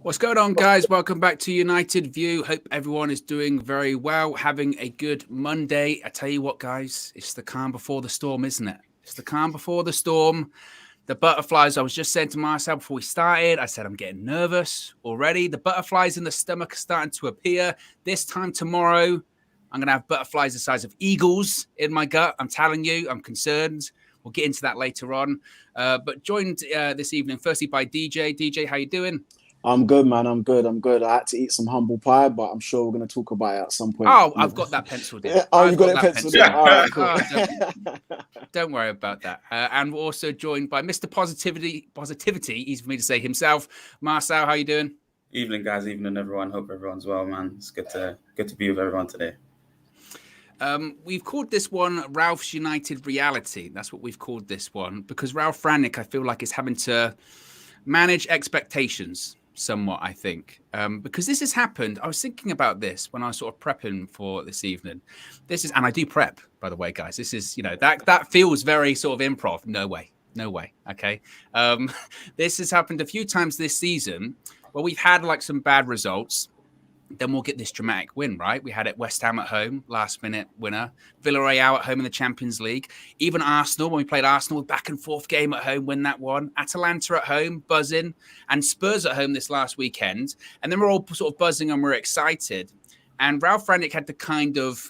What's going on, guys? Welcome back to United View. Hope everyone is doing very well, having a good Monday. I tell you what, guys, it's the calm before the storm, isn't it? It's the calm before the storm. The butterflies, I was just saying to Marcel before we started, I said I'm getting nervous already. The butterflies in the stomach are starting to appear. This time tomorrow, I'm going to have butterflies the size of eagles in my gut. I'm telling you, I'm concerned. We'll get into that later on. But joined this evening, firstly, by DJ. DJ, how you doing? I'm good, man. I'm good. I had to eat some humble pie, but I'm sure we're going to talk about it at some point. Oh, I've got that penciled in. Oh, you got it penciled in? All right, cool. Don't worry about that. And we're also joined by Mr. Positivity, easy for me to say himself. Marcel, how you doing? Evening, guys. Evening, everyone. Hope everyone's well, man. It's good to be with everyone today. We've called this one Ralph's United Reality. That's what we've called this one because Ralph Rangnick, I feel like, is having to manage expectations somewhat, I think, because this has happened. I was thinking about this when I was sort of prepping for this evening. And I do prep, by the way, guys. This is, that feels very sort of improv. No way. Okay. This has happened a few times this season where we've had like some bad results. Then we'll get this dramatic win, right? We had it West Ham at home, last minute winner. Villarreal at home in the Champions League. Even Arsenal, when we played Arsenal, back and forth game at home, win that one. Atalanta at home, buzzing. And Spurs at home this last weekend. And then we're all sort of buzzing and we're excited. And Ralph Rangnick had to kind of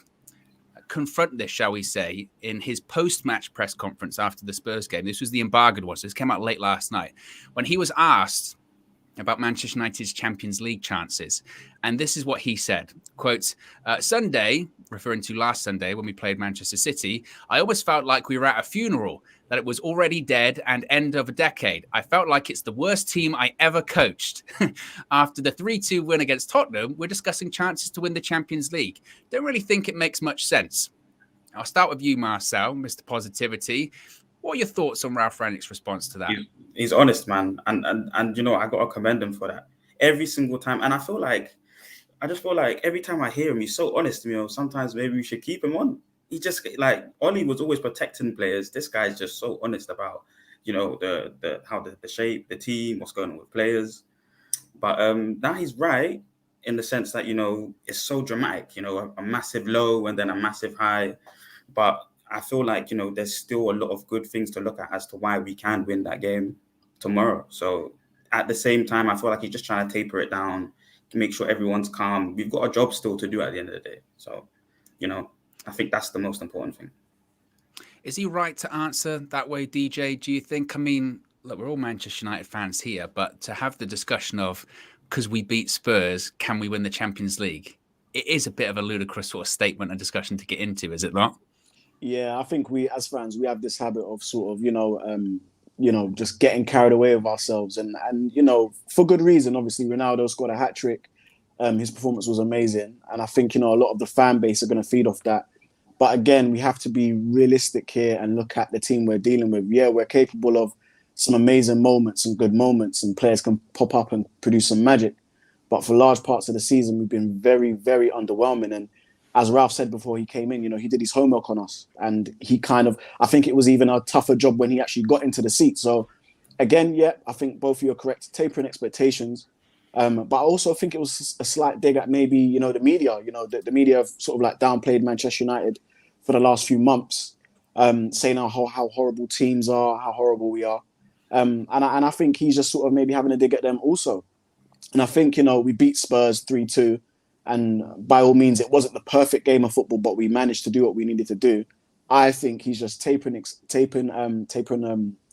confront this, shall we say, in his post-match press conference after the Spurs game. This was the embargoed one, so this came out late last night. When he was asked about Manchester United's Champions League chances. And this is what he said, quote, Sunday, referring to last Sunday when we played Manchester City, I almost felt like we were at a funeral, that it was already dead and end of a decade. I felt like it's the worst team I ever coached. After the 3-2 win against Tottenham, we're discussing chances to win the Champions League. Don't really think it makes much sense. I'll start with you, Marcel, Mr. Positivity. What are your thoughts on Ralph Rangnick's response to that? He's honest, man. And I got to commend him for that. Every single time. And I just feel like every time I hear him, he's so honest. Sometimes maybe we should keep him on. He just, Ollie was always protecting players. This guy's just so honest about, the shape, the team, what's going on with players. But now he's right in the sense that, it's so dramatic, a massive low and then a massive high. But I feel like, there's still a lot of good things to look at as to why we can win that game tomorrow. So at the same time, I feel like he's just trying to taper it down to make sure everyone's calm. We've got a job still to do at the end of the day. So, I think that's the most important thing. Is he right to answer that way, DJ? Do you think, look, we're all Manchester United fans here, but to have the discussion of, because we beat Spurs, can we win the Champions League? It is a bit of a ludicrous sort of statement and discussion to get into, is it not? Yeah, I think we, as fans, we have this habit of sort of, just getting carried away with ourselves. And for good reason. Obviously, Ronaldo scored a hat-trick. His performance was amazing. And I think, a lot of the fan base are going to feed off that. But again, we have to be realistic here and look at the team we're dealing with. Yeah, we're capable of some amazing moments and good moments, and players can pop up and produce some magic. But for large parts of the season, we've been very, very underwhelming. And as Ralph said before he came in, he did his homework on us. And I think it was even a tougher job when he actually got into the seat. So again, yeah, I think both of you are correct, tapering expectations. But I also think it was a slight dig at maybe, the media. The media have sort of like downplayed Manchester United for the last few months, saying how horrible teams are, how horrible we are. And I think he's just sort of maybe having a dig at them also. And I think, we beat Spurs 3-2. And by all means, it wasn't the perfect game of football, but we managed to do what we needed to do. I think he's just tapering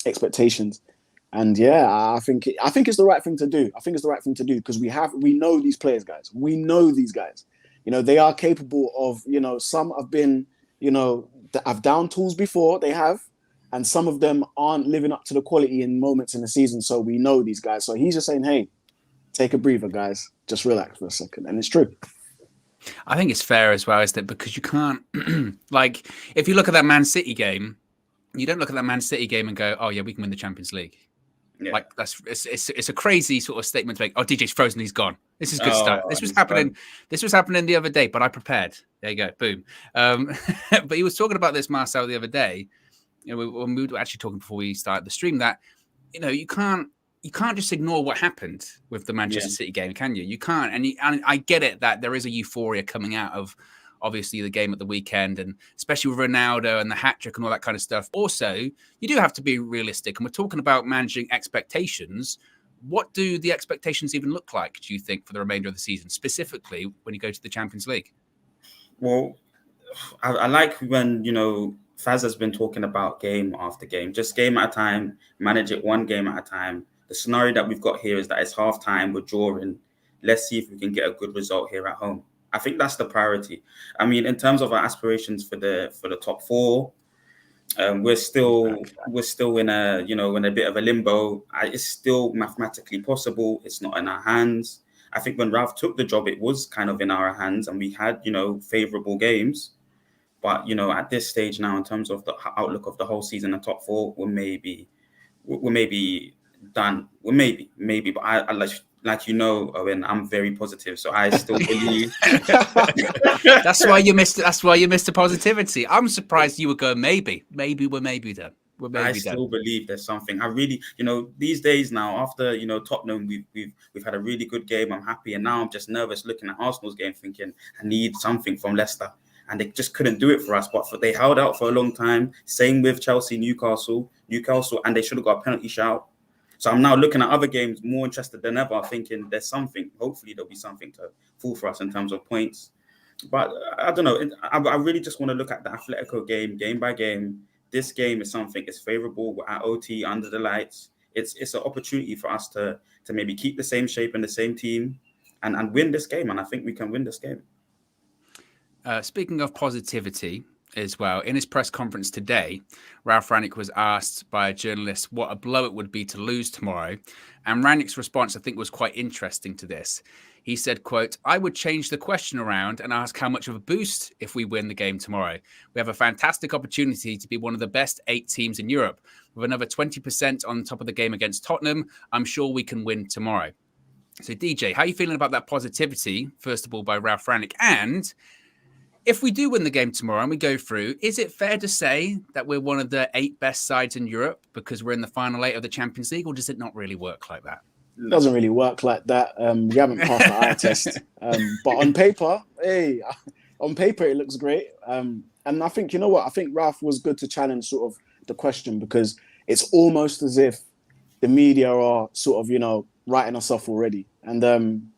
expectations. And yeah, I think it's the right thing to do. I think it's the right thing to do because we know these players, guys. We know these guys. They are capable of, some have been, have down tools before, they have. And some of them aren't living up to the quality in moments in the season. So we know these guys. So he's just saying, hey, take a breather, guys. Just relax for a second. And it's true. I think it's fair as well, isn't it? Because you can't, if you look at that Man City game, you don't look at that Man City game and go, oh, yeah, we can win the Champions League. Yeah. It's a crazy sort of statement to make. Oh, DJ's frozen, he's gone. This is good stuff. This was happening the other day, but I prepared. There you go, boom. But he was talking about this, Marcel, the other day. When we were actually talking before we started the stream, that you can't you can't just ignore what happened with the Manchester City game, can you? You can't. And I get it that there is a euphoria coming out of obviously the game at the weekend, and especially with Ronaldo and the hat trick and all that kind of stuff. Also, you do have to be realistic. And we're talking about managing expectations. What do the expectations even look like, do you think, for the remainder of the season, specifically when you go to the Champions League? Well, I like when, Faz has been talking about game after game, just game at a time, manage it one game at a time. The scenario that we've got here is that it's half time, we're drawing. Let's see if we can get a good result here at home. I think that's the priority. I mean, in terms of our aspirations for the top four, we're still in a bit of a limbo. It's still mathematically possible. It's not in our hands. I think when Ralph took the job, it was kind of in our hands, and we had favorable games. But at this stage now, in terms of the outlook of the whole season, the top four, we're maybe done. We're maybe. But I like Owen, I'm very positive, so I still believe. That's why you missed it. That's why you missed the positivity. I'm surprised you were going maybe. Maybe we're maybe done. I still believe there's something. I really, these days now, after Tottenham, we've had a really good game. I'm happy, and now I'm just nervous looking at Arsenal's game, thinking I need something from Leicester, and they just couldn't do it for us. But they held out for a long time. Same with Chelsea, Newcastle, and they should have got a penalty shout. So I'm now looking at other games more interested than ever, thinking there's something. Hopefully there'll be something to fall for us in terms of points. But I don't know. I really just want to look at the Atletico game by game. This game is something. It's favourable. We're at OT under the lights. It's an opportunity for us to maybe keep the same shape and the same team and win this game. And I think we can win this game. Speaking of positivity as well, in his press conference today, Ralf Rangnick was asked by a journalist what a blow it would be to lose tomorrow. And Rangnick's response, I think, was quite interesting to this. He said, quote, "I would change the question around and ask how much of a boost if we win the game tomorrow. We have a fantastic opportunity to be one of the best 8 teams in Europe. With another 20% on top of the game against Tottenham, I'm sure we can win tomorrow." So, DJ, how are you feeling about that positivity, first of all, by Ralf Rangnick? And if we do win the game tomorrow and we go through, is it fair to say that we're one of the 8 best sides in Europe because we're in the final 8 of the Champions League, or does it not really work like that? It doesn't really work like that. We haven't passed the eye test. But on paper, it looks great. And I think, I think Ralph was good to challenge sort of the question, because it's almost as if the media are sort of, writing us off already. And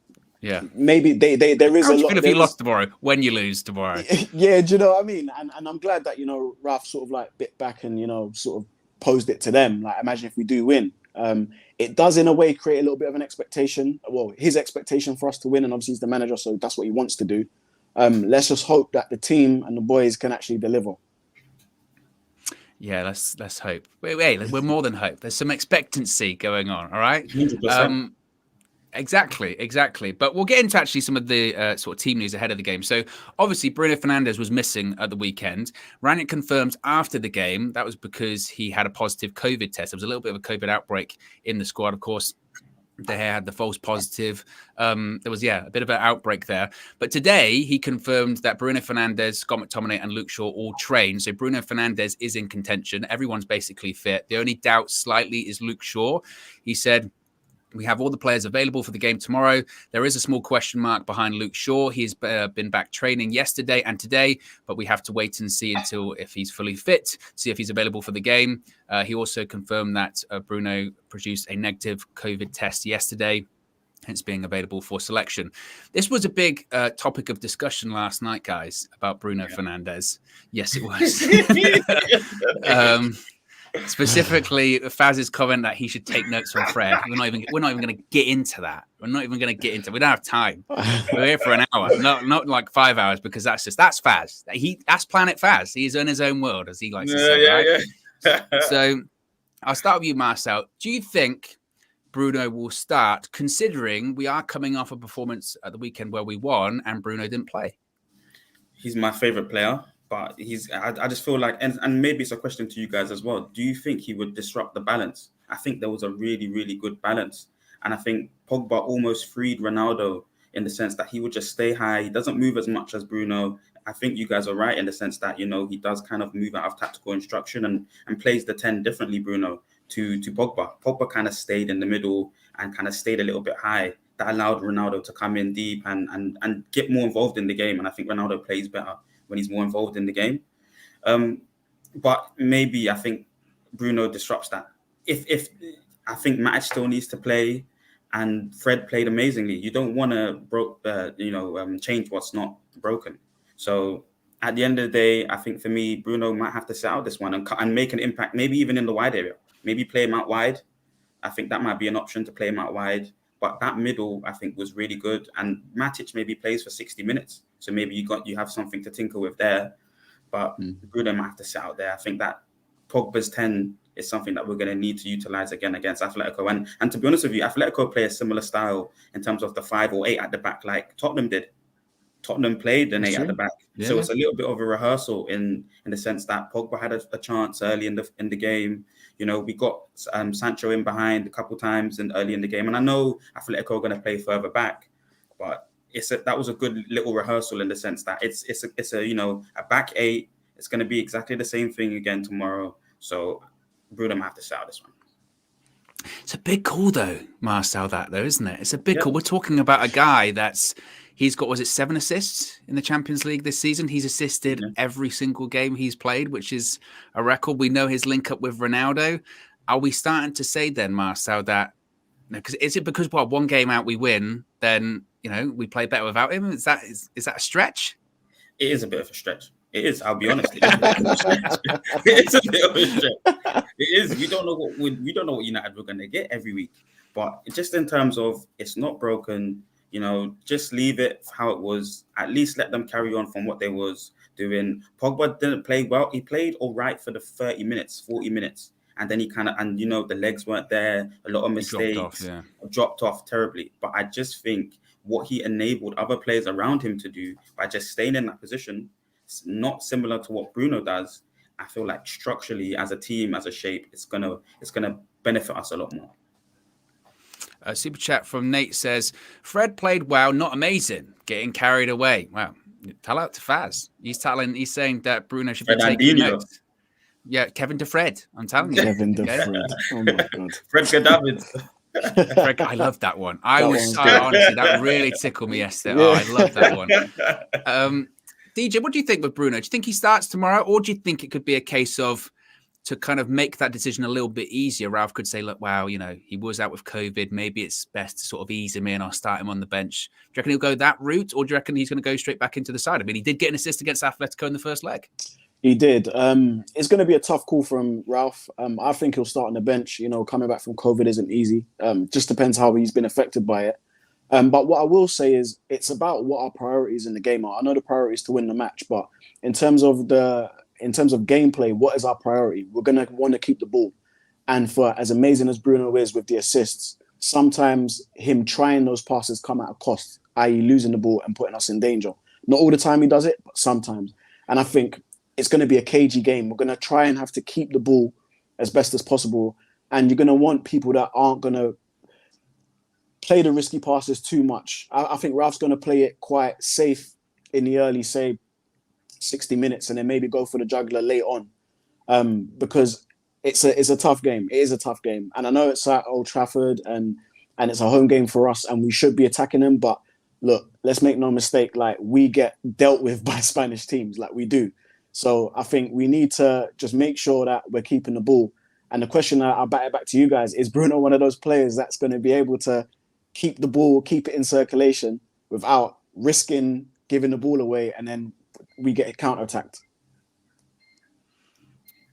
maybe there is How a do you lot. feel if you lost tomorrow, when you lose tomorrow? Yeah, do you know what I mean? And I'm glad that, Ralph sort of like bit back and, sort of posed it to them. Like, imagine if we do win. It does in a way create a little bit of an expectation. Well, his expectation for us to win, and obviously he's the manager, so that's what he wants to do. Let's just hope that the team and the boys can actually deliver. Yeah, let's hope. Wait, we're more than hope. There's some expectancy going on. All right. 100%. Exactly. But we'll get into actually some of the sort of team news ahead of the game. So obviously Bruno Fernandes was missing at the weekend. Rangnick confirmed after the game that was because he had a positive COVID test. There was a little bit of a COVID outbreak in the squad, of course. They had the false positive. There was, a bit of an outbreak there. But today, he confirmed that Bruno Fernandes, Scott McTominay, and Luke Shaw all trained. So Bruno Fernandes is in contention. Everyone's basically fit. The only doubt slightly is Luke Shaw. He said, "We have all the players available for the game tomorrow. There is a small question mark behind Luke Shaw. He's been back training yesterday and today, but we have to wait and see until if he's fully fit, see if he's available for the game." He also confirmed that Bruno produced a negative COVID test yesterday, hence being available for selection. This was a big topic of discussion last night, guys, about Bruno Fernandes. Yes, it was. Specifically, Faz's comment that he should take notes from Fred. We're not even going to get into that. We don't have time. We're here for an hour, not like 5 hours, because that's Faz. That's Planet Faz. He's in his own world, as he likes to say. Right? So I'll start with you, Marcel. Do you think Bruno will start, considering we are coming off a performance at the weekend where we won and Bruno didn't play? He's my favorite player. But I just feel like, and maybe it's a question to you guys as well. Do you think he would disrupt the balance? I think there was a really, really good balance. And I think Pogba almost freed Ronaldo in the sense that he would just stay high. He doesn't move as much as Bruno. I think you guys are right in the sense that, he does kind of move out of tactical instruction and plays the 10 differently, Bruno, to Pogba. Pogba kind of stayed in the middle and kind of stayed a little bit high. That allowed Ronaldo to come in deep and get more involved in the game. And I think Ronaldo plays better when he's more involved in the game. But maybe I think Bruno disrupts that. If I think Matic still needs to play, and Fred played amazingly. You don't want to change what's not broken. So at the end of the day, I think for me, Bruno might have to set out this one and make an impact, maybe even in the wide area. Maybe play him out wide. I think that might be an option to play him out wide. But that middle, I think, was really good. And Matic maybe plays for 60 minutes. So maybe you have something to tinker with there. But Bruno might have to sit out there. I think that Pogba's 10 is something that we're going to need to utilize again against Atletico. And to be honest with you, Atletico play a similar style in terms of the 5 or 8 at the back, like Tottenham did. Tottenham played an 8 at the back. Yeah. So it's a little bit of a rehearsal in the sense that Pogba had a chance early in the game. You know, we got Sancho in behind a couple times and early in the game. And I know Atletico are going to play further back, but that was a good little rehearsal in the sense that it's a back 8. It's going to be exactly the same thing again tomorrow. So Bruno might have to set out this one. It's a big call though, Marcel, isn't it? It's a big call. We're talking about a guy he's got, 7 assists in the Champions League this season? He's assisted every single game he's played, which is a record. We know his link up with Ronaldo. Are we starting to say then, Marcel, that, is it because one game out we win, then, we play better without him? Is that a stretch? It is a bit of a stretch. It is, I'll be honest. It is a bit of a stretch. It is. We don't know what United we're going to get every week. But just in terms of it's not broken, just leave it how it was. At least let them carry on from what they was doing. Pogba didn't play well. He played all right for the 30 minutes, 40 minutes. And then he the legs weren't there. A lot of mistakes. Dropped off terribly. But I just think what he enabled other players around him to do by just staying in that position, not similar to what Bruno does. I feel like structurally, as a team, as a shape, it's gonna benefit us a lot more. A super chat from Nate says, Fred played well, not amazing, getting carried away. Wow. Tell out to Faz. He's saying that Bruno should be taking notes. Yeah, Kevin to Fred. I'm telling you. Kevin to Fred. Oh my God. Fred David. Fred, I love that one. Honestly, that really tickled me yesterday. Yeah. Oh, I love that one. DJ, what do you think with Bruno? Do you think he starts tomorrow, or do you think it could be a case of, to kind of make that decision a little bit easier, Ralph could say, look, wow, he was out with COVID. Maybe it's best to sort of ease him in or start him on the bench. Do you reckon he'll go that route, or do you reckon he's going to go straight back into the side? I mean, he did get an assist against Atletico in the first leg. He did. It's going to be a tough call from Ralph. I think he'll start on the bench. Coming back from COVID isn't easy. Just depends how he's been affected by it. But what I will say is it's about what our priorities in the game are. I know the priority is to win the match, but in terms of gameplay, what is our priority? We're going to want to keep the ball. And for as amazing as Bruno is with the assists, sometimes him trying those passes come at a cost, i.e. losing the ball and putting us in danger. Not all the time he does it, but sometimes. And I think it's going to be a cagey game. We're going to try and have to keep the ball as best as possible. And you're going to want people that aren't going to play the risky passes too much. I think Ralph's going to play it quite safe in the early, say, 60 minutes, and then maybe go for the juggler late on, because it's a tough game. It is a tough game, and I know it's at Old Trafford, and it's a home game for us, and we should be attacking them. But look, let's make no mistake, like, we get dealt with by Spanish teams, like we do. So I think we need to just make sure that we're keeping the ball. And the question I'll bat it back to you guys, is Bruno one of those players that's going to be able to keep the ball, keep it in circulation without risking giving the ball away, and then we get counter-attacked?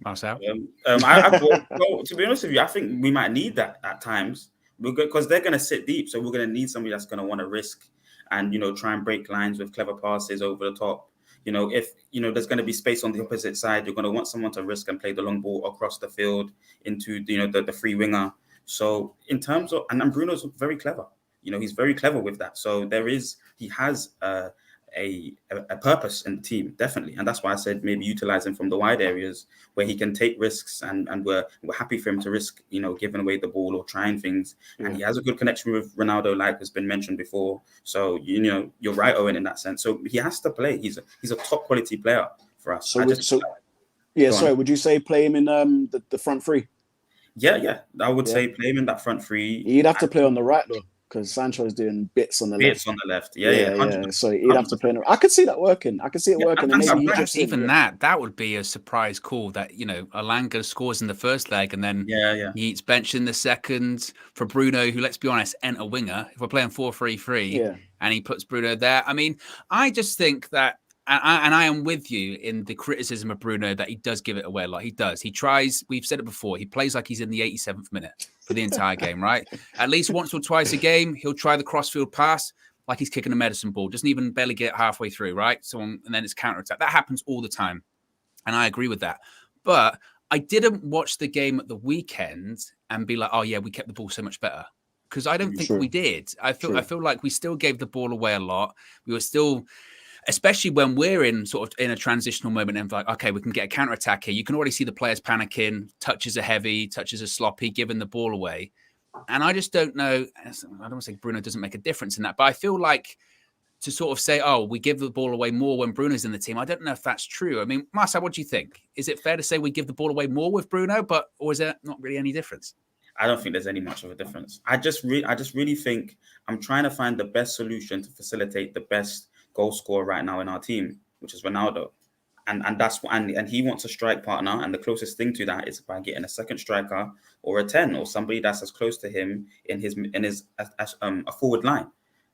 Marcel? To be honest with you, I think we might need that at times, because they're going to sit deep. So we're going to need somebody that's going to want to risk and, try and break lines with clever passes over the top. If, there's going to be space on the opposite side, you're going to want someone to risk and play the long ball across the field into, the free winger. So in terms of, and Bruno's very clever, he's very clever with that. So he has a purpose in the team, definitely. And that's why I said maybe utilize him from the wide areas where he can take risks, and we're happy for him to risk, giving away the ball or trying things. Yeah. And he has a good connection with Ronaldo, like has been mentioned before. So, you're right, Owen, in that sense. So he has to play. He's a top quality player for us. Would you say play him in the front three? Yeah. I would Yeah. say play him in that front three. He'd have to play on the right though, because Sancho's doing bits on the left. Bits on the left. Yeah. 100%. So he'd have to play. I could see that working. I could see it Yeah, working, I and think maybe he that- chips in. Even Yeah. that would be a surprise call that, Alanga scores in the first leg and then Yeah. he eats bench in the second for Bruno, who, let's be honest, ain't a winger. If we're playing 4-3-3 Yeah. and he puts Bruno there, I mean, I just think that, and I am with you in the criticism of Bruno that he does give it away a lot. He does. He tries, we've said it before, he plays like he's in the 87th minute for the entire game, right? At least once or twice a game, he'll try the crossfield pass like he's kicking a medicine ball, doesn't even barely get halfway through, right? And then it's counterattack. That happens all the time. And I agree with that. But I didn't watch the game at the weekend and be like, oh yeah, we kept the ball so much better. Because I don't think we did. I feel like we still gave the ball away a lot. We were still, especially when we're in sort of in a transitional moment and like, okay, we can get a counter attack here. You can already see the players panicking, touches are heavy, touches are sloppy, giving the ball away. And I just don't know. I don't want to say Bruno doesn't make a difference in that, but I feel like to sort of say, oh, we give the ball away more when Bruno's in the team. I don't know if that's true. I mean, Marcel, what do you think? Is it fair to say we give the ball away more with Bruno, or is there not really any difference? I don't think there's any much of a difference. I just really think I'm trying to find the best solution to facilitate the best goal scorer right now in our team, which is Ronaldo. And that's what, and he wants a strike partner, and the closest thing to that is by getting a second striker or a 10 or somebody that's as close to him in his a forward line.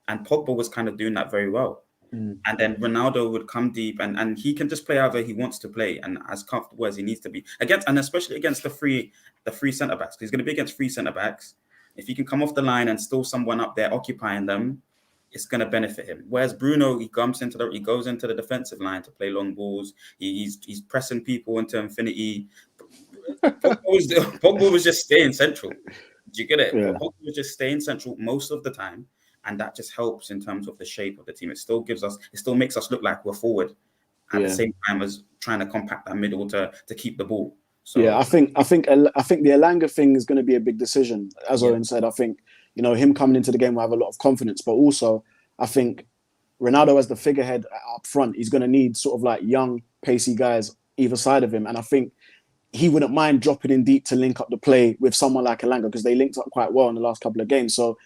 And Pogba was kind of doing that very well. And then Ronaldo would come deep, and he can just play however he wants to play and as comfortable as he needs to be and especially against the free centre backs. Because he's going to be against free centre backs. If he can come off the line and still someone up there occupying them, it's going to benefit him. Whereas Bruno, he goes into the defensive line to play long balls. He's pressing people into infinity. Pogba was just staying central. Do you get it? Yeah. Pogba was just staying central most of the time, and that just helps in terms of the shape of the team. It still makes us look like we're forward at the same time as trying to compact that middle to keep the ball. So yeah, I think the Elanga thing is going to be a big decision. As Owen said, I think him coming into the game will have a lot of confidence, but also I think Ronaldo as the figurehead up front, he's going to need sort of like young, pacey guys either side of him, and I think he wouldn't mind dropping in deep to link up the play with someone like Elanga because they linked up quite well in the last couple of games. So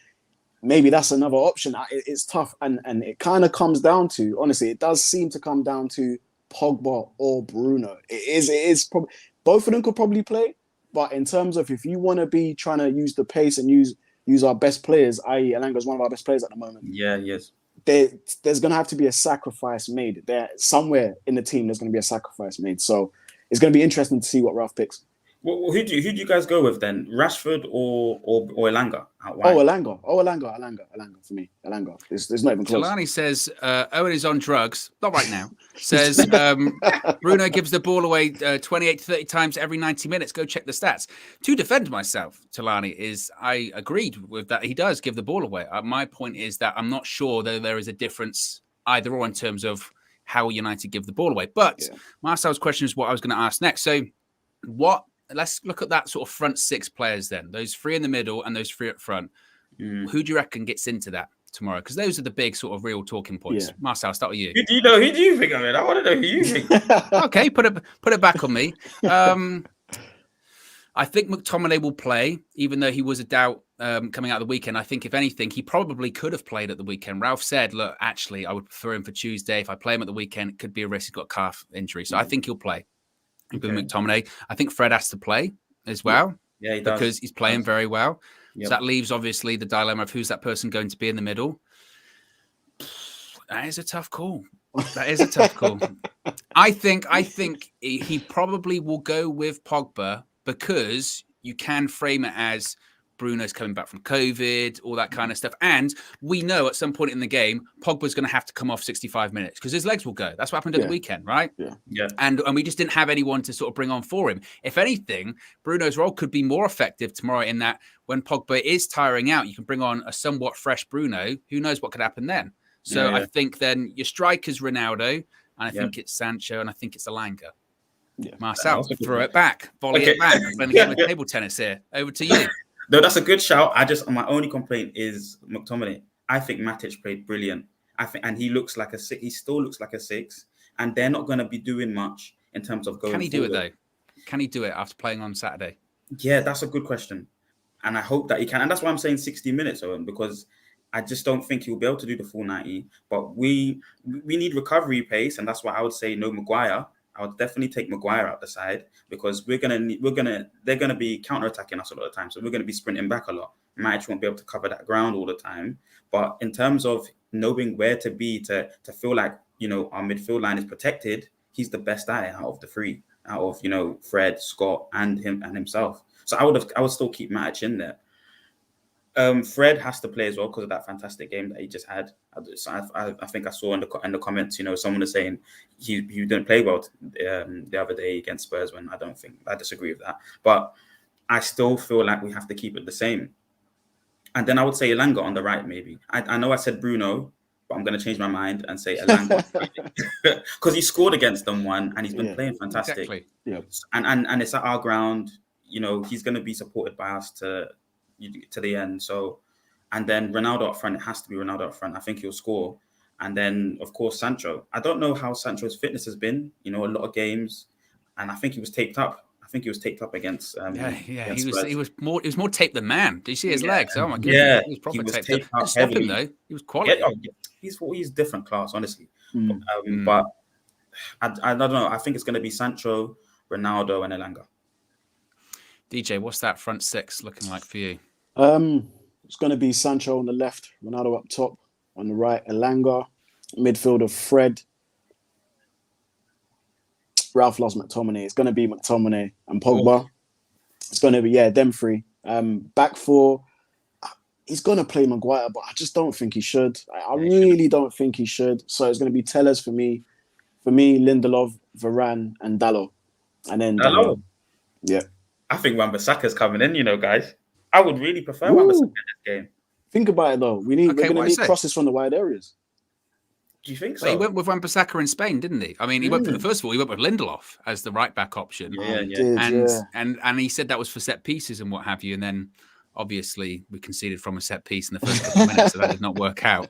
maybe that's another option. It's tough, and it kind of comes down to, honestly, it does seem to come down to Pogba or Bruno. It is probably both of them could probably play, but in terms of if you want to be trying to use the pace and use our best players, i.e. Elanga's one of our best players at the moment. Yeah, yes. There's going to have to be a sacrifice made. There somewhere in the team, there's going to be a sacrifice made. So it's going to be interesting to see what Ralph picks. Well, who do you guys go with then? Rashford or Elanga? Why? Elanga for me. Elanga. There's not even close. Talani says Owen is on drugs. Not right now. Says Bruno gives the ball away 28 to 30 times every 90 minutes. Go check the stats. To defend myself, Talani, I agreed with that. He does give the ball away. My point is that I'm not sure that there is a difference either or in terms of how United give the ball away. But Marcel's question is what I was going to ask next. So let's look at that sort of front six players then. Those three in the middle and those three up front. Who do you reckon gets into that tomorrow? Because those are the big sort of real talking points. Yeah. Marcel, I'll start with you. Who do you think of it? I want to know who you think. Okay, put it back on me. I think McTominay will play, even though he was a doubt coming out of the weekend. I think, if anything, he probably could have played at the weekend. Ralph said, look, actually, I would prefer him for Tuesday. If I play him at the weekend, it could be a risk. He's got a calf injury. So I think he'll play. With McTominay. I think Fred has to play as well. Yeah, he does. Because he's playing very well. Yep. So that leaves, obviously, the dilemma of who's that person going to be in the middle. That is a tough call. I think he probably will go with Pogba because you can frame it as Bruno's coming back from COVID, all that kind of stuff. And we know at some point in the game, Pogba's going to have to come off 65 minutes because his legs will go. That's what happened at the weekend, right? Yeah. And we just didn't have anyone to sort of bring on for him. If anything, Bruno's role could be more effective tomorrow in that when Pogba is tiring out, you can bring on a somewhat fresh Bruno. Who knows what could happen then? So I think then your striker's Ronaldo, and I think it's Sancho, and I think it's Elanga. Yeah. Marcel, throw it back, volley it back. I'm playing a game of table tennis here. Over to you. No, that's a good shout. My only complaint is McTominay. I think Matic played brilliant. And he looks like a six. He still looks like a six. And they're not going to be doing much in terms of going. Can he do it though? Can he do it after playing on Saturday? Yeah, that's a good question. And I hope that he can. And that's why I'm saying 60 minutes, Owen, because I just don't think he'll be able to do the full 90. But we need recovery pace, and that's why I would say no Maguire. I would definitely take Maguire out the side because they're gonna be counter-attacking us a lot of the time. So we're gonna be sprinting back a lot. Matic won't be able to cover that ground all the time. But in terms of knowing where to be to feel like, our midfield line is protected, he's the best out of the three, out of, Fred, Scott, and himself. So I would still keep Matic in there. Fred has to play as well because of that fantastic game that he just had. I think I saw in the comments, someone is saying he didn't play well the other day against Spurs. When I disagree with that, but I still feel like we have to keep it the same. And then I would say Elanga on the right, maybe. I know I said Bruno, but I'm going to change my mind and say Elanga because he scored against them one and he's been playing fantastic. Exactly. Yeah, and it's at our ground. He's going to be supported by us to the end. So, and then Ronaldo up front, it has to be Ronaldo up front. I think he'll score. And then, of course, Sancho. I don't know how Sancho's fitness has been, a lot of games. And I think he was taped up. Against he was more taped than man. Did you see his legs? Oh my goodness. Yeah, he was proper taped taped up. up Stop heavily. him though. He was quality. He's different class, honestly. But I don't know. I think it's going to be Sancho, Ronaldo, and Elanga. DJ, what's that front six looking like for you? It's going to be Sancho on the left, Ronaldo up top, on the right, Elanga, midfielder Fred. Ralph lost McTominay. It's going to be McTominay and Pogba. It's going to be, them three. Back four, he's going to play Maguire, but I just don't think he should. I really don't think he should. So it's going to be Tellers for me. For me, Lindelof, Varane, and Dalot. And then Dalot? Yeah. I think Wan-Bissaka's coming in, guys. I would really prefer Wan-Bissaka in this game. Think about it, though. We're going to need crosses from the wide areas. Do you think so? Well, he went with Wan-Bissaka in Spain, didn't he? I mean, he went for first of all, he went with Lindelof as the right back option. And he said that was for set pieces and what have you. And then obviously we conceded from a set piece in the first couple of minutes, so that did not work out.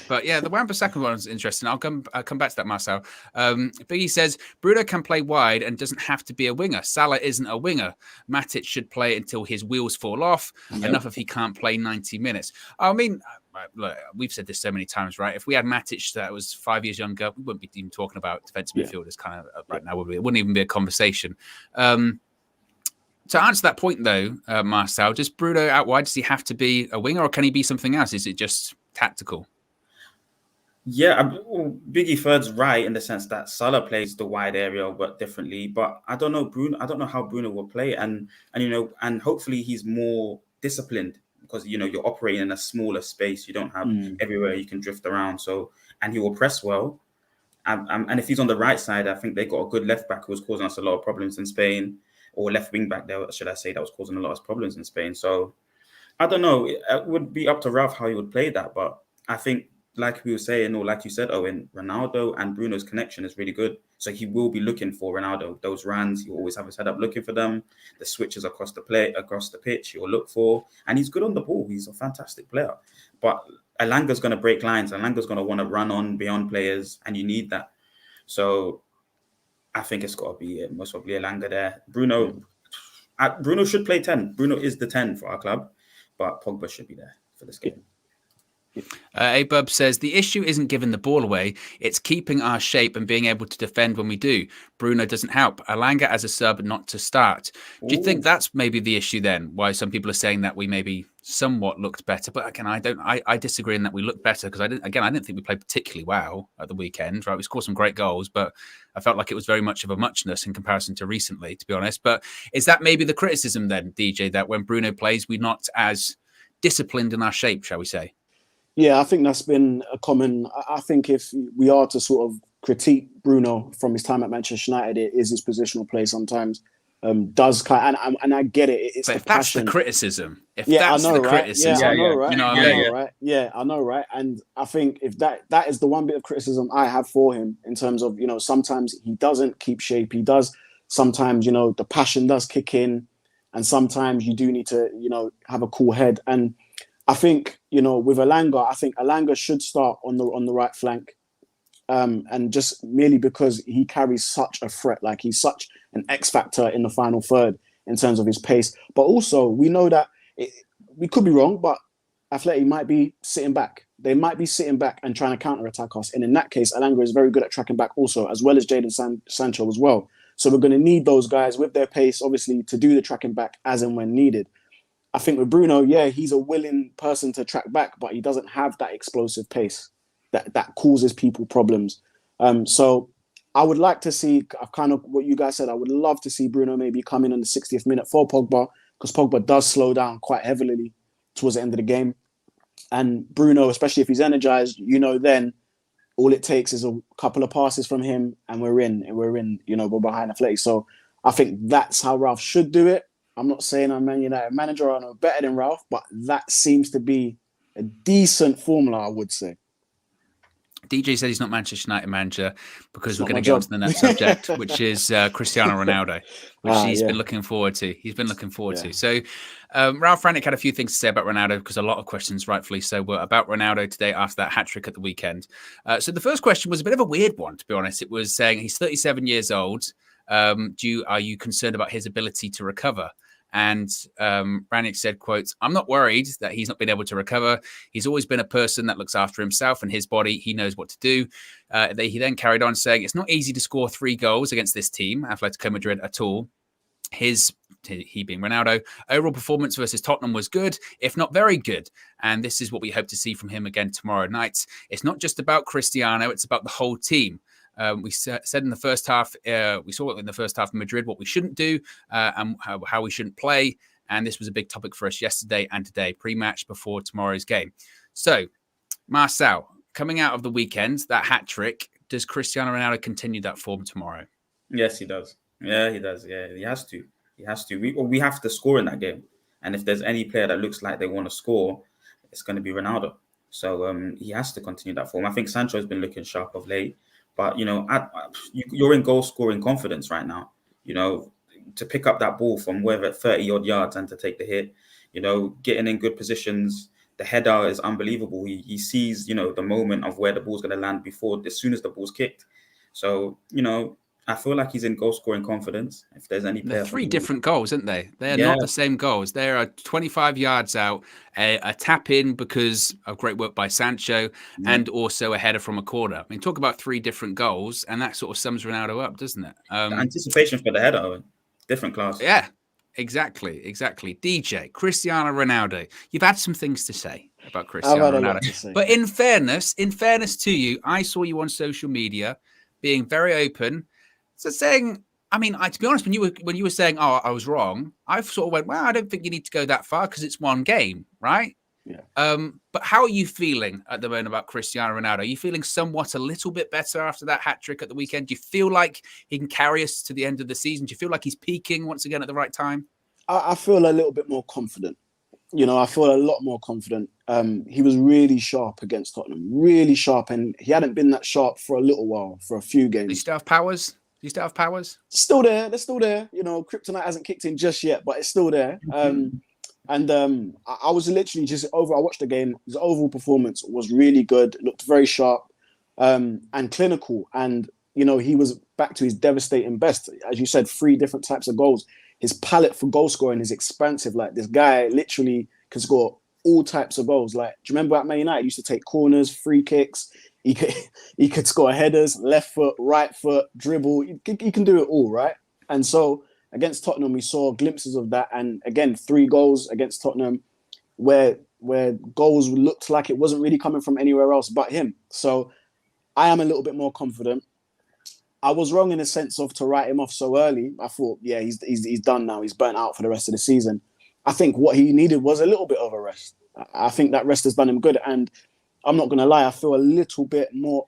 But yeah, the Wan-Bissaka one is interesting. I'll come back to that, Marcel. Biggie says Bruno can play wide and doesn't have to be a winger. Salah isn't a winger. Matic should play until his wheels fall off. Enough if he can't play 90 minutes. I mean, look, we've said this so many times, right? If we had Matic that was 5 years younger, we wouldn't be even talking about defensive midfielders kind of right now, would we? It wouldn't even be a conversation. To answer that point, though, Marcel, does Bruno out wide, does he have to be a winger or can he be something else? Is it just tactical? Yeah, Biggie Third's right in the sense that Salah plays the wide area but differently. But I don't know Bruno. I don't know how Bruno will play, and hopefully he's more disciplined because you're operating in a smaller space. You don't have everywhere you can drift around. So and he will press well. And if he's on the right side, I think they got a good left back who was causing us a lot of problems in Spain, or left wing back there, should I say, that was causing a lot of problems in Spain. So I don't know. It would be up to Ralph how he would play that, but I think, like we were saying, or like you said, Owen, Ronaldo and Bruno's connection is really good. So he will be looking for Ronaldo. Those runs, he will always have his head up looking for them. The switches across the pitch, he will look for. And he's good on the ball. He's a fantastic player. But Elanga's going to break lines. Elanga's going to want to run on beyond players, and you need that. So I think it's got to be most probably Elanga there. Bruno should play 10. Bruno is the 10 for our club, but Pogba should be there for this game. Abub says the issue isn't giving the ball away, it's keeping our shape and being able to defend when we do. Bruno doesn't help. Elanga as a sub, not to start. Do you think that's maybe the issue then? Why some people are saying that we maybe somewhat looked better, but again, I disagree in that we looked better because I didn't think we played particularly well at the weekend. Right, we scored some great goals, but I felt like it was very much of a muchness in comparison to recently, to be honest. But is that maybe the criticism then, DJ, that when Bruno plays, we're not as disciplined in our shape, shall we say? Yeah, I think that's been a common. I think if we are to sort of critique Bruno from his time at Manchester United, it is his positional play sometimes. Does kind and I get it. It's but the if that's passion. The criticism, if yeah, that's I know, the right? criticism, yeah, I know, right? You know what I I mean? know, right? Yeah, I know, right? And I think if that is the one bit of criticism I have for him in terms of sometimes he doesn't keep shape. He does sometimes the passion does kick in, and sometimes you do need to have a cool head. And I think with Elanga, I think Elanga should start on the right flank, and just merely because he carries such a threat, like he's such an X factor in the final third. in terms of his pace. But also, we know that we could be wrong, but Atleti might be sitting back. They might be sitting back and trying to counter-attack us. And in that case, Alanga is very good at tracking back also, as well as Jadon Sancho as well. So we're going to need those guys with their pace, obviously, to do the tracking back as and when needed. I think with Bruno, yeah, he's a willing person to track back, but he doesn't have that explosive pace that causes people problems. So I would like to see kind of what you guys said. I would love to see Bruno maybe come in on the 60th minute for Pogba, because Pogba does slow down quite heavily towards the end of the game. And Bruno, especially if he's energized, then all it takes is a couple of passes from him and we're we're behind the play. So I think that's how Ralph should do it. I'm not saying I'm Man United manager or no better than Ralph, but that seems to be a decent formula, I would say. DJ said he's not Manchester United manager because we're going to get on to the next subject, which is Cristiano Ronaldo, which he's been looking forward to. So Ralph Rangnick had a few things to say about Ronaldo, because a lot of questions, rightfully so, were about Ronaldo today after that hat-trick at the weekend. So the first question was a bit of a weird one, to be honest. It was saying he's 37 years old. Are you concerned about his ability to recover? And Rangnick said, quote, "I'm not worried that he's not been able to recover. He's always been a person that looks after himself and his body. He knows what to do." He then carried on saying, "It's not easy to score 3 goals against this team, Atletico Madrid, at all. He being Ronaldo, overall performance versus Tottenham was good, if not very good. And this is what we hope to see from him again tomorrow night. It's not just about Cristiano, it's about the whole team." We said in the first half, we saw it in the first half of Madrid, what we shouldn't do and how we shouldn't play. And this was a big topic for us yesterday and today, pre-match before tomorrow's game. So, Marcel, coming out of the weekend, that hat-trick, does Cristiano Ronaldo continue that form tomorrow? Yes, he does. Yeah, he does. Yeah, he has to. We have to score in that game. And if there's any player that looks like they want to score, it's going to be Ronaldo. So he has to continue that form. I think Sancho has been looking sharp of late. But, you're in goal-scoring confidence right now, to pick up that ball from wherever 30-odd yards and to take the hit, getting in good positions. The header is unbelievable. He sees, the moment of where the ball's going to land as soon as the ball's kicked. So, I feel like he's in goal-scoring confidence. If there's any player, 3 different goals, aren't they? They're not the same goals. They are 25 yards out, a tap in because of great work by Sancho, and also a header from a corner. I mean, talk about 3 different goals, and that sort of sums Ronaldo up, doesn't it? The anticipation for the header, Owen. Different class. Yeah, exactly. DJ, Cristiano Ronaldo. You've had some things to say about Cristiano Ronaldo, but in fairness to you, I saw you on social media being very open. So saying, to be honest, when you were saying, "Oh, I was wrong," I sort of went, "Well, I don't think you need to go that far because it's one game, right?" Yeah. But how are you feeling at the moment about Cristiano Ronaldo? Are you feeling somewhat a little bit better after that hat-trick at the weekend? Do you feel like he can carry us to the end of the season? Do you feel like he's peaking once again at the right time? I feel a little bit more confident. I feel a lot more confident. He was really sharp against Tottenham, really sharp, and he hadn't been that sharp for a little while, for a few games. Do you still have powers? Still there. They're still there. Kryptonite hasn't kicked in just yet, but it's still there. I was literally just I watched the game. His overall performance was really good. Looked very sharp and clinical. And, he was back to his devastating best. As you said, 3 different types of goals. His palette for goal scoring is expansive. Like, this guy literally can score all types of goals. Like, do you remember at Man United, he used to take corners, free kicks. He could score headers, left foot, right foot, dribble. He can do it all, right? And so against Tottenham, we saw glimpses of that. And again, 3 goals against Tottenham where goals looked like it wasn't really coming from anywhere else but him. So I am a little bit more confident. I was wrong in the sense of to write him off so early. I thought, yeah, he's done now. He's burnt out for the rest of the season. I think what he needed was a little bit of a rest. I think that rest has done him good. And I'm not going to lie, I feel a little bit more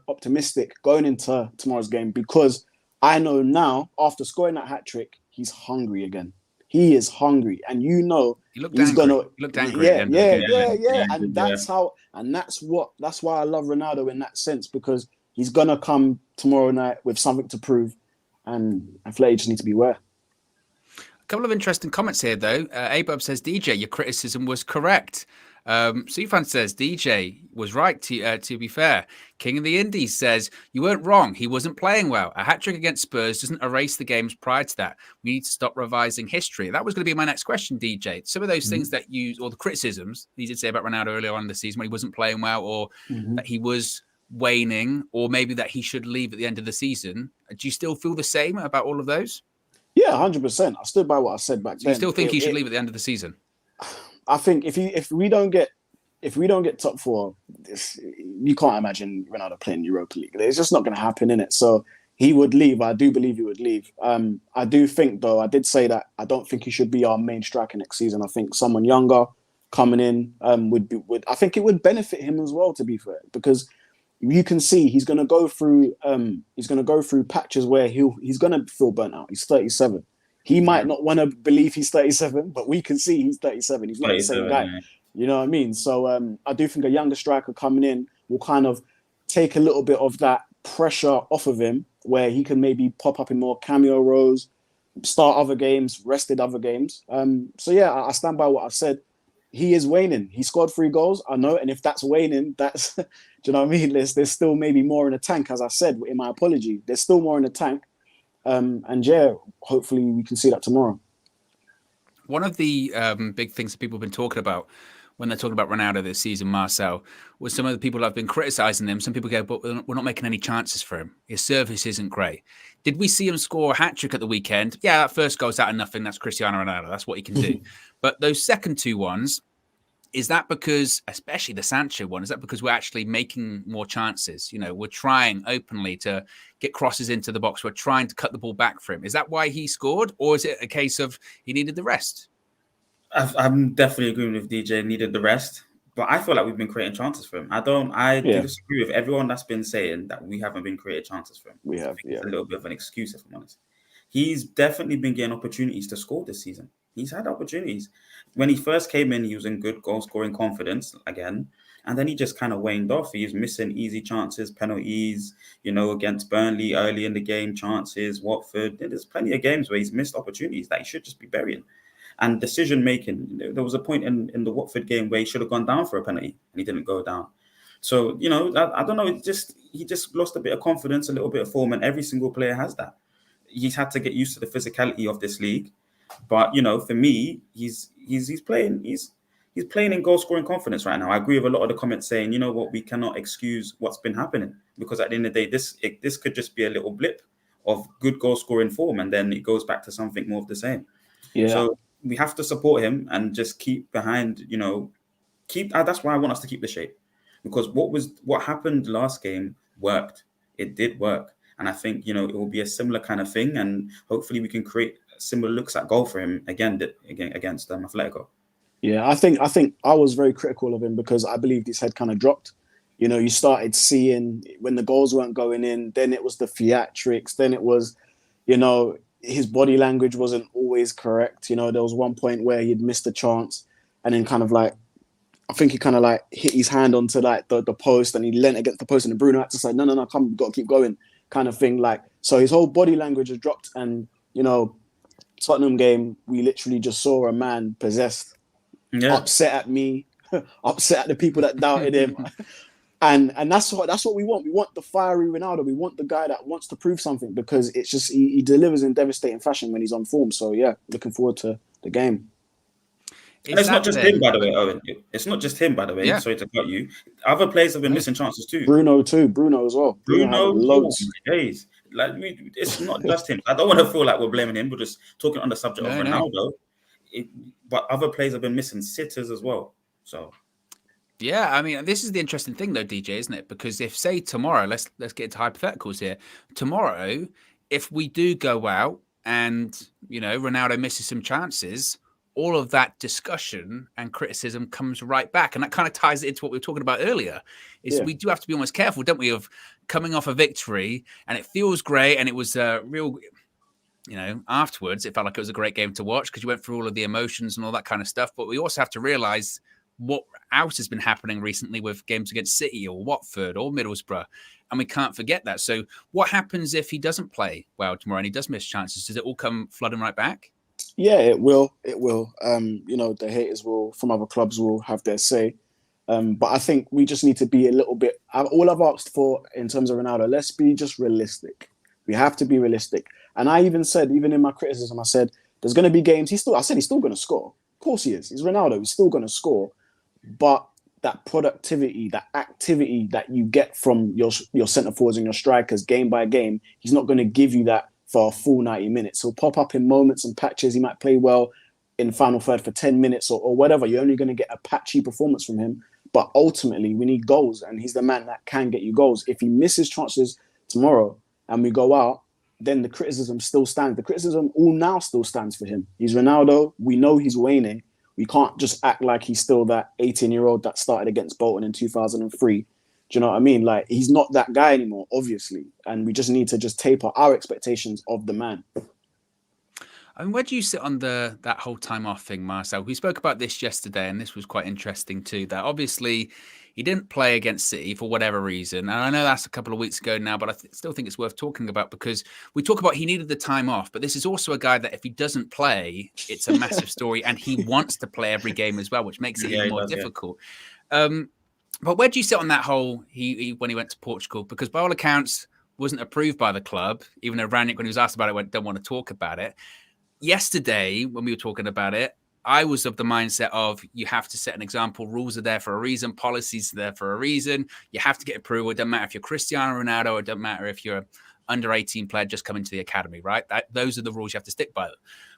optimistic going into tomorrow's game, because I know now, after scoring that hat-trick, he's hungry again. He is hungry. And he looked angry. Yeah. And that's why I love Ronaldo in that sense, because he's going to come tomorrow night with something to prove. And Atleti just need to beware. A couple of interesting comments here, though. Abub says, DJ, your criticism was correct. Sufan says DJ was right. To be fair, King of the Indies says you weren't wrong. He wasn't playing well. A hat trick against Spurs doesn't erase the games prior to that. We need to stop revising history. That was going to be my next question, DJ. Some of those things that or the criticisms you did say about Ronaldo earlier on in the season when he wasn't playing well, or that he was waning, or maybe that he should leave at the end of the season. Do you still feel the same about all of those? Yeah, 100%. I stood by what I said back then. You still think he should leave at the end of the season? I think if we don't get top four, you can't imagine Ronaldo playing Europa League. It's just not going to happen, innit? So he would leave. I do believe he would leave. I do think, though, I did say that I don't think he should be our main striker next season. I think someone younger coming in would I think it would benefit him as well, to be fair, because you can see he's going to go through patches where he's going to feel burnt out. He's 37. He might not want to believe he's 37, but we can see he's 37. He's not the same guy. Yeah. You know what I mean? So I do think a younger striker coming in will kind of take a little bit of that pressure off of him, where he can maybe pop up in more cameo roles, start other games, rested other games. So yeah, I stand by what I said. He is waning. He scored 3 goals, I know. And if that's waning, that's, do you know what I mean? There's still maybe more in the tank, as I said in my apology. There's still more in the tank. And yeah, hopefully we can see that tomorrow. One of the big things that people have been talking about when they're talking about Ronaldo this season, Marcel, was some of the people that have been criticising him. Some people go, but we're not making any chances for him. His service isn't great. Did we see him score a hat-trick at the weekend? Yeah, that first goal's out of nothing. That's Cristiano Ronaldo. That's what he can do. But those second 2 ones, is that because, especially the Sancho one, is that because we're actually making more chances? You know, we're trying openly to get crosses into the box. We're trying to cut the ball back for him. Is that why he scored? Or is it a case of he needed the rest? I'm definitely agreeing with DJ, needed the rest. But I feel like we've been creating chances for him. I disagree with everyone that's been saying that we haven't been creating chances for him. We have, It's a little bit of an excuse, if I'm honest. He's definitely been getting opportunities to score this season. He's had opportunities. When he first came in, he was in good goal-scoring confidence again. And then he just kind of waned off. He was missing easy chances, penalties, against Burnley early in the game, chances, Watford. There's plenty of games where he's missed opportunities that he should just be burying. And decision-making, there was a point in the Watford game where he should have gone down for a penalty, and he didn't go down. So, I don't know. He just lost a bit of confidence, a little bit of form, and every single player has that. He's had to get used to the physicality of this league. But, for me, he's playing in goal-scoring confidence right now. I agree with a lot of the comments saying, you know what, we cannot excuse what's been happening, because at the end of the day, this could just be a little blip of good goal-scoring form, and then it goes back to something more of the same. Yeah. So we have to support him and just keep behind, that's why I want us to keep the shape, because what happened last game worked. It did work. And I think, it will be a similar kind of thing, and hopefully we can create similar looks at goal for him again against Atletico. Yeah, I think I was very critical of him because I believed his head kind of dropped. You started seeing when the goals weren't going in, then it was the theatrics, then it was, his body language wasn't always correct. There was one point where he'd missed a chance and then kind of like, I think he kind of like hit his hand onto like the post, and he leant against the post, and Bruno had to say, no, come, we've got to keep going, kind of thing. Like, so his whole body language has dropped, and, Tottenham game, we literally just saw a man possessed, upset at me, upset at the people that doubted him. And that's what we want. We want the fiery Ronaldo. We want the guy that wants to prove something, because it's just he delivers in devastating fashion when he's on form. So yeah, looking forward to the game. And it's not just him, by the way, Owen. It's not just him, by the way. Yeah. Sorry to cut you. Other players have been missing chances too. Bruno as well. Bruno loads. Days. Like, it's not just him. I don't want to feel like we're blaming him. We're just talking on the subject of Ronaldo. But other players have been missing, sitters as well. So. Yeah, I mean, this is the interesting thing, though, DJ, isn't it? Because if, say, tomorrow, let's get into hypotheticals here. Tomorrow, if we do go out and, Ronaldo misses some chances, all of that discussion and criticism comes right back. And that kind of ties it into what we were talking about earlier, is we do have to be almost careful, don't we, of coming off a victory, and it feels great, and it was a real... afterwards, it felt like it was a great game to watch because you went through all of the emotions and all that kind of stuff. But we also have to realize what else has been happening recently with games against City or Watford or Middlesbrough. And we can't forget that. So what happens if he doesn't play well tomorrow and he does miss chances? Does it all come flooding right back? Yeah, it will. It will. The haters will from other clubs will have their say. But I think we just need to be a little bit. All I've asked for in terms of Ronaldo, let's be just realistic. We have to be realistic. And I even said, even in my criticism, I said there's going to be games. I said he's still going to score. Of course he is. He's Ronaldo. He's still going to score. But that productivity, that activity that you get from your centre forwards and your strikers game by game, he's not going to give you that for a full 90 minutes. He'll pop up in moments and patches. He might play well in final third for 10 minutes or whatever. You're only going to get a patchy performance from him. But ultimately, we need goals, and he's the man that can get you goals. If he misses chances tomorrow and we go out, then the criticism still stands. The criticism all now still stands for him. He's Ronaldo. We know he's waning. We can't just act like he's still that 18-year-old that started against Bolton in 2003. Do you know what I mean? Like, he's not that guy anymore, obviously. And we just need to just taper our expectations of the man. I mean, where do you sit on that whole time off thing, Marcel? We spoke about this yesterday, and this was quite interesting too. That obviously he didn't play against City for whatever reason, and I know that's a couple of weeks ago now, but I still think it's worth talking about because we talk about he needed the time off, but this is also a guy that if he doesn't play, it's a massive story, and he wants to play every game as well, which makes it even more difficult. Yeah. But where do you sit on that whole he when he went to Portugal? Because by all accounts, wasn't approved by the club, even though Rangnick, when he was asked about it, don't want to talk about it. Yesterday, when we were talking about it, I was of the mindset of you have to set an example. Rules are there for a reason. Policies are there for a reason. You have to get approval. It doesn't matter if you're Cristiano Ronaldo. It doesn't matter if you're an under 18 player just coming to the academy, right? Those are the rules you have to stick by.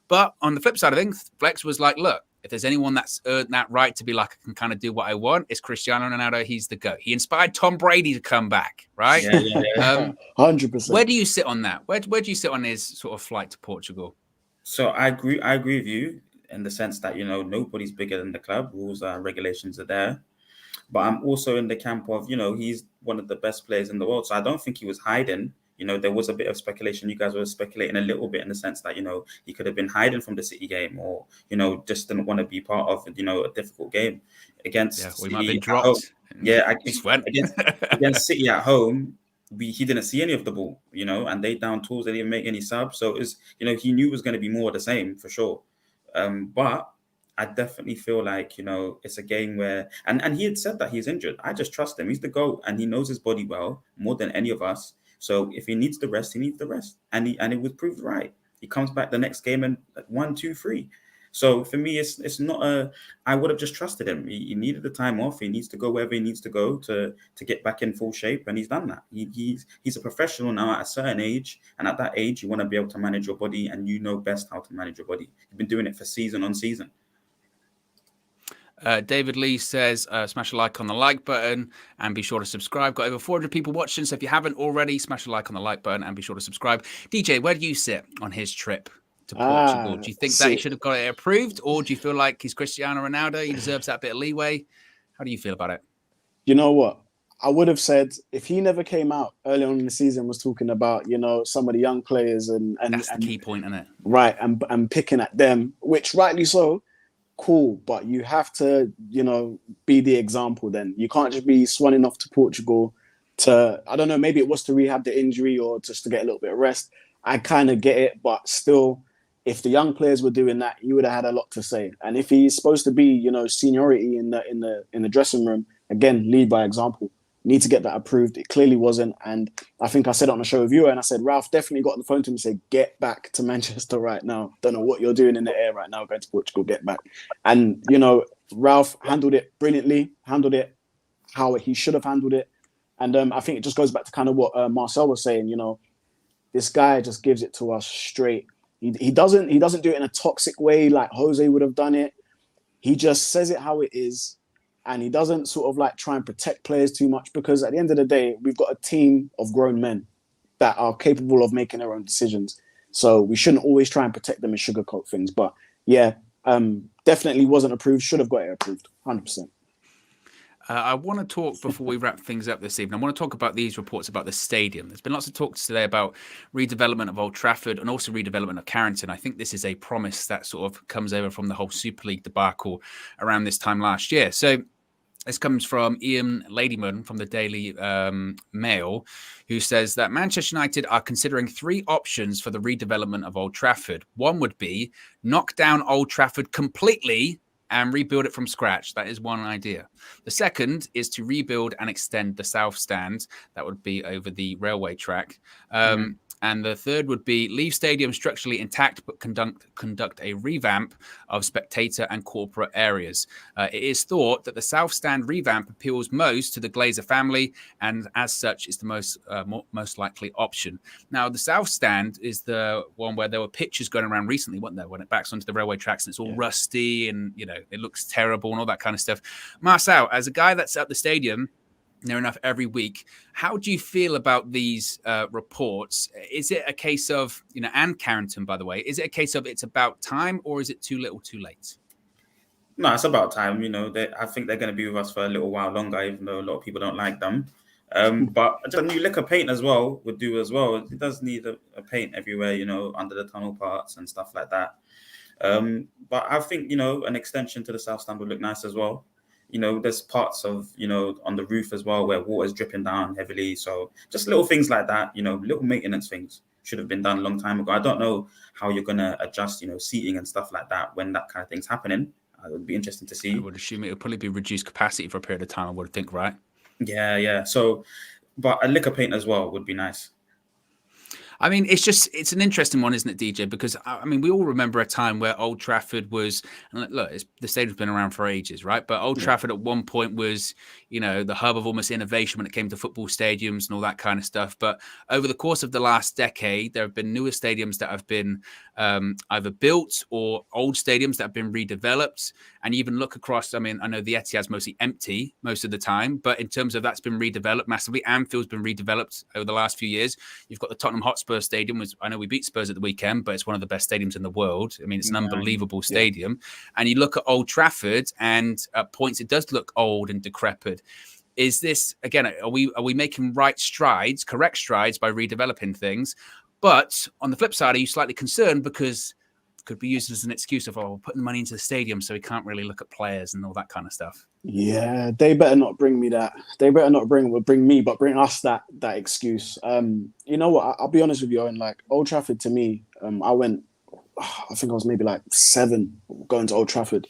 But on the flip side of things, Flex was like, look, if there's anyone that's earned that right to be like, I can kind of do what I want, it's Cristiano Ronaldo. He's the GOAT. He inspired Tom Brady to come back, right? Yeah. 100%. Where do you sit on that? Where do you sit on his sort of flight to Portugal? So I agree with you in the sense that, nobody's bigger than the club. Rules and regulations are there. But I'm also in the camp of, he's one of the best players in the world. So I don't think he was hiding. There was a bit of speculation. You guys were speculating a little bit in the sense that, he could have been hiding from the City game or, just didn't want to be part of, a difficult game against we City might have been dropped. Against City at home. He didn't see any of the ball, and they down tools. They didn't make any subs. So it was, he knew it was going to be more of the same for sure. But I definitely feel like, it's a game where, and he had said that he's injured. I just trust him. He's the GOAT and he knows his body well, more than any of us. So if he needs the rest, he needs the rest. And it was proved right. He comes back the next game and 1, 2, 3. So for me, it's not I would have just trusted him. He needed the time off. He needs to go wherever he needs to go to get back in full shape, and he's done that. He's a professional now at a certain age, and at that age, you want to be able to manage your body, and you know best how to manage your body. You've been doing it for season on season. David Lee says, smash a like on the like button and be sure to subscribe. Got over 400 people watching, so if you haven't already, smash a like on the like button and be sure to subscribe. DJ, where do you sit on his trip to Portugal? Do you think that he should have got it approved, or do you feel like he's Cristiano Ronaldo? He deserves that bit of leeway. How do you feel about it? You know what? I would have said if he never came out early on in the season, was talking about, some of the young players and that's the key point, isn't it? Right, and picking at them, which rightly so. Cool, but you have to, be the example then. You can't just be swanning off to Portugal to, I don't know, maybe it was to rehab the injury or just to get a little bit of rest. I kind of get it, but still, if the young players were doing that, he would have had a lot to say. And if he's supposed to be, seniority in the dressing room, again, lead by example. Need to get that approved. It clearly wasn't. And I think I said it on the show with you, and I said, Ralph definitely got on the phone to him and said, get back to Manchester right now. Don't know what you're doing in the air right now, going to Portugal, get back. And, Ralph handled it brilliantly, handled it how he should have handled it. And I think it just goes back to kind of what Marcel was saying, this guy just gives it to us straight. He doesn't do it in a toxic way like Jose would have done it. He just says it how it is. And he doesn't sort of like try and protect players too much, because at the end of the day, we've got a team of grown men that are capable of making their own decisions. So we shouldn't always try and protect them and sugarcoat things. But yeah, definitely wasn't approved. Should have got it approved, 100%. I want to talk, before we wrap things up this evening, I want to talk about these reports about the stadium. There's been lots of talks today about redevelopment of Old Trafford and also redevelopment of Carrington. I think this is a promise that sort of comes over from the whole Super League debacle around this time last year. So This comes from Ian Ladyman from the Daily Mail, who says that Manchester United are considering 3 options for the redevelopment of Old Trafford. One would be knock down Old Trafford completely and rebuild it from scratch. That is one idea. The second is to rebuild and extend the South Stand. That would be over the railway track. And the third would be leave stadium structurally intact, but conduct a revamp of spectator and corporate areas. It is thought that the South Stand revamp appeals most to the Glazer family, and as such, is the most likely option. Now, the South Stand is the one where there were pictures going around recently, weren't there, when it backs onto the railway tracks and it's all rusty and it looks terrible and all that kind of stuff. Marcel, as a guy that's at the stadium near enough every week, how do you feel about these reports? Is it a case of, and Carrington, by the way, is it a case of it's about time, or is it too little too late? No, it's about time. I think they're going to be with us for a little while longer, even though a lot of people don't like them. But just a new lick of paint as well would do as well. It does need a paint everywhere, under the tunnel parts and stuff like that. But I think, an extension to the South Stand would look nice as well. There's parts of, on the roof as well where water's dripping down heavily. So just little things like that, little maintenance things should have been done a long time ago. I don't know how you're going to adjust, seating and stuff like that when that kind of thing's happening. It would be interesting to see. I would assume it would probably be reduced capacity for a period of time, I would think, right? Yeah. So, but a lick of paint as well would be nice. I mean, it's an interesting one, isn't it, DJ? Because, I mean, we all remember a time where Old Trafford was, and look, the stadium's been around for ages, right? But Old Trafford at one point was, the hub of almost innovation when it came to football stadiums and all that kind of stuff. But over the course of the last decade, there have been newer stadiums that have been either built or old stadiums that have been redeveloped. And you even look across, I mean, I know the Etihad's mostly empty most of the time, but in terms of that's been redeveloped massively. Anfield's been redeveloped over the last few years. You've got the Tottenham Hotspur Stadium, which I know we beat Spurs at the weekend, but it's one of the best stadiums in the world. I mean, it's an unbelievable stadium. And you look at Old Trafford, and at points it does look old and decrepit. Is this, again, are we making correct strides by redeveloping things? But on the flip side, are you slightly concerned because it could be used as an excuse of, putting the money into the stadium so we can't really look at players and all that kind of stuff? Yeah, they better not bring me that. They better not bring me, but bring us that excuse. You know what? I'll be honest with you, Owen. Like Old Trafford to me, I think I was maybe like 7 going to Old Trafford.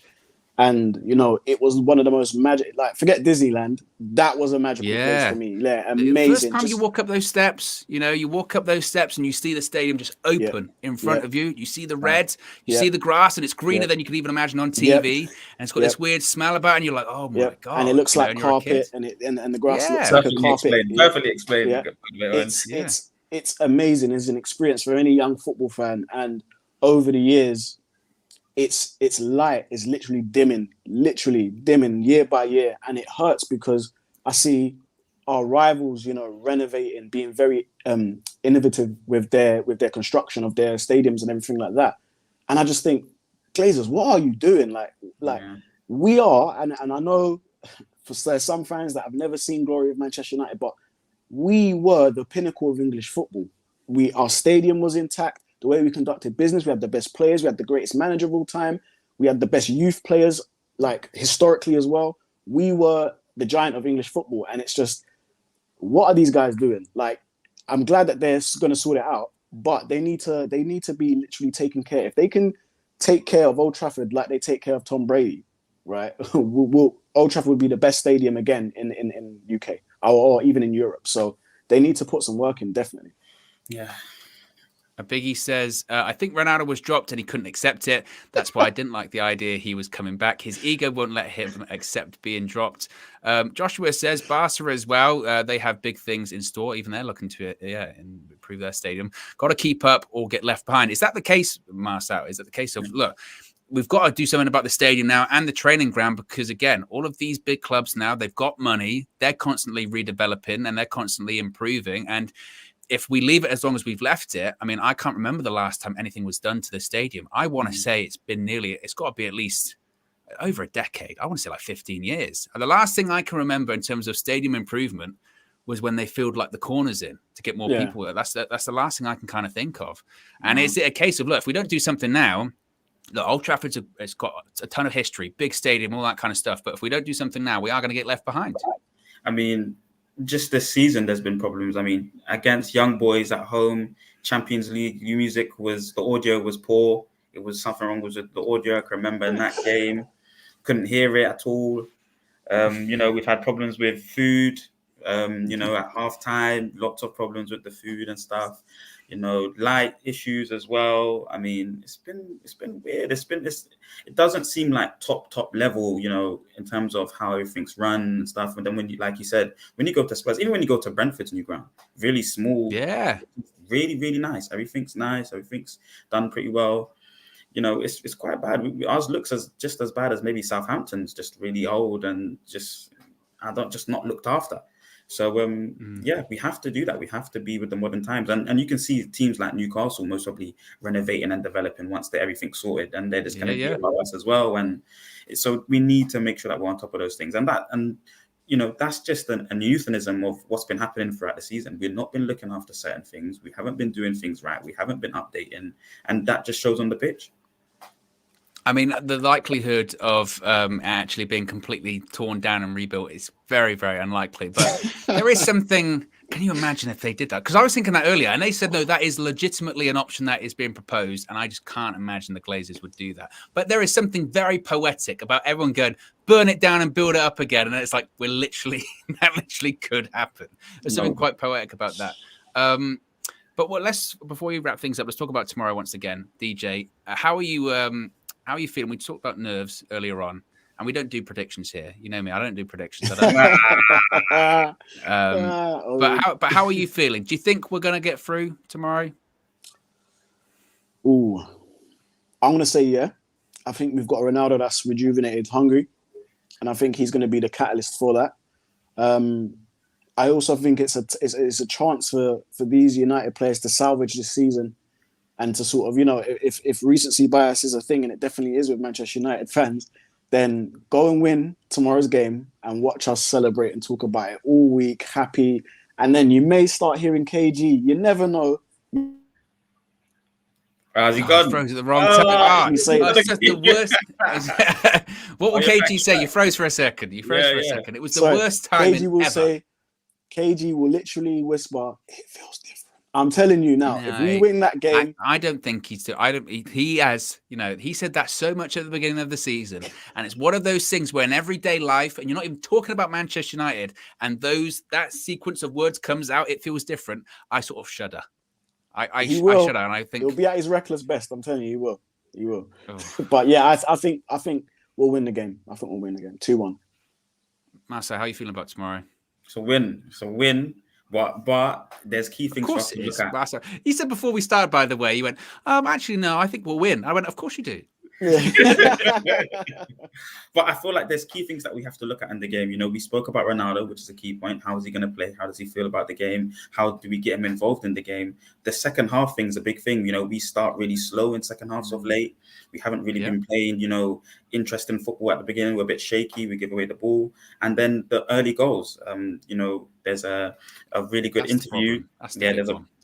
And, it was one of the most magic, like, forget Disneyland. That was a magical place for me. Yeah, amazing. The first time you walk up those steps, and you see the stadium just open in front of you. You see the red, you see the grass, and it's greener than you could even imagine on TV. And it's got this weird smell about it, and you're like, oh my God. And it looks like carpet, and the grass looks like a carpet. Perfectly explained. Yeah. It's amazing. It's an experience for any young football fan. And over the years, its light is literally dimming year by year, and it hurts because I see our rivals, renovating, being very innovative with their construction of their stadiums and everything like that. And I just think, Glazers, what are you doing? We are, and I know there's some fans that have never seen glory of Manchester United, but we were the pinnacle of English football. Our stadium was intact. The way we conducted business, we had the best players, we had the greatest manager of all time, we had the best youth players, like historically as well. We were the giant of English football, and it's just, what are these guys doing? Like, I'm glad that they're going to sort it out, but they need to be literally taking care. If they can take care of Old Trafford like they take care of Tom Brady, right? Old Trafford would be the best stadium again in UK or even in Europe. So they need to put some work in, definitely. Yeah. A Biggie says, I think Ronaldo was dropped and he couldn't accept it. That's why I didn't like the idea he was coming back. His ego won't let him accept being dropped. Joshua says, Barca as well. They have big things in store. Even they're looking to improve their stadium. Got to keep up or get left behind. Is that the case, Marcel? Is that the case of, look, we've got to do something about the stadium now and the training ground, because, again, all of these big clubs now, they've got money. They're constantly redeveloping and they're constantly improving. And if we leave it as long as we've left it, I mean, I can't remember the last time anything was done to the stadium. I want to say it's got to be at least over a decade. I want to say like 15 years. And the last thing I can remember in terms of stadium improvement was when they filled like the corners in to get more people. That's the last thing I can kind of think of. And is it a case of, look, if we don't do something now, look, Old Trafford's it's got a ton of history, big stadium, all that kind of stuff. But if we don't do something now, we are going to get left behind. I mean, just this season, there's been problems. I mean, against young boys at home, Champions League, the audio was poor. It was something wrong with the audio. I can remember in that game, couldn't hear it at all. We've had problems with food. At halftime, lots of problems with the food and stuff. Light issues as well. I mean, it's been weird. It doesn't seem like top level, in terms of how everything's run and stuff. And then when you go to Spurs, even when you go to Brentford's new ground, really small, really, really nice. Everything's nice. Everything's done pretty well. It's quite bad. Ours looks just as bad as maybe Southampton's, just really old and just not looked after. So we have to do that. We have to be with the modern times, and you can see teams like Newcastle most probably renovating and developing once everything's sorted, and they're just going to be about us as well. And so we need to make sure that we're on top of those things, that's just an euphemism of what's been happening throughout the season. We've not been looking after certain things. We haven't been doing things right. We haven't been updating, and that just shows on the pitch. I mean, the likelihood of actually being completely torn down and rebuilt is very, very unlikely. But there is something. Can you imagine if they did that? Because I was thinking that earlier, and they said, no, that is legitimately an option that is being proposed. And I just can't imagine the Glazers would do that. But there is something very poetic about everyone going, burn it down and build it up again. And it's like, that literally could happen. There's something quite poetic about that. But before we wrap things up, let's talk about tomorrow once again. DJ, how are you feeling? We talked about nerves earlier on. And we don't do predictions here. You know me, I don't do predictions. But how are you feeling? Do you think we're going to get through tomorrow? Ooh, I'm going to say yeah. I think we've got Ronaldo that's rejuvenated, hungry. And I think he's going to be the catalyst for that. I also think it's a chance for these United players to salvage this season and to sort of, if recency bias is a thing, and it definitely is with Manchester United fans, then go and win tomorrow's game and watch us celebrate and talk about it all week, happy. And then you may start hearing KG. You never know. Has he gone? Froze at the wrong time. That's just the worst. What will KG say? You froze for a second. It was the worst time KG will literally whisper, "It feels different." I'm telling you now, if we win that game, I don't think he's. He has. He said that so much at the beginning of the season, and it's one of those things where in everyday life, and you're not even talking about Manchester United, and that sequence of words comes out, it feels different. I sort of shudder. I shudder, and I think he'll be at his reckless best. I'm telling you, he will. Oh. But yeah, I think we'll win the game. I think we'll win the game 2-1. Marcel, how are you feeling about tomorrow? It's a win. But there's key things for us to look at. He said before we started, by the way, he went, actually, no, I think we'll win. I went, of course you do. But I feel like there's key things that we have to look at in the game. We spoke about Ronaldo, which is a key point. How is he going to play? How does he feel about the game? How do we get him involved in the game? The second half thing's a big thing. We start really slow in second halves of late. We haven't really been playing, interesting football at the beginning. We're a bit shaky. We give away the ball. And then the early goals, there's a really good interview.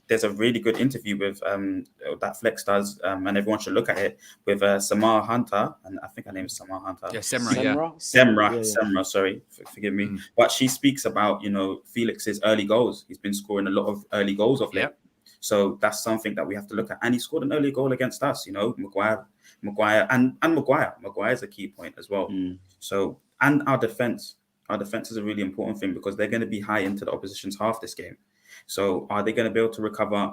There's a really good interview with that Flex does, and everyone should look at it, with Samar Hunter, and I think her name is Samar Hunter. Yeah, Semra. Semra, sorry, forgive me. But she speaks about, Felix's early goals. He's been scoring a lot of early goals of late. Yep. So that's something that we have to look at. And he scored an early goal against us, Maguire and Maguire. Maguire is a key point as well. So, and our defense. Our defense is a really important thing because they're going to be high into the opposition's half this game. So are they going to be able to recover?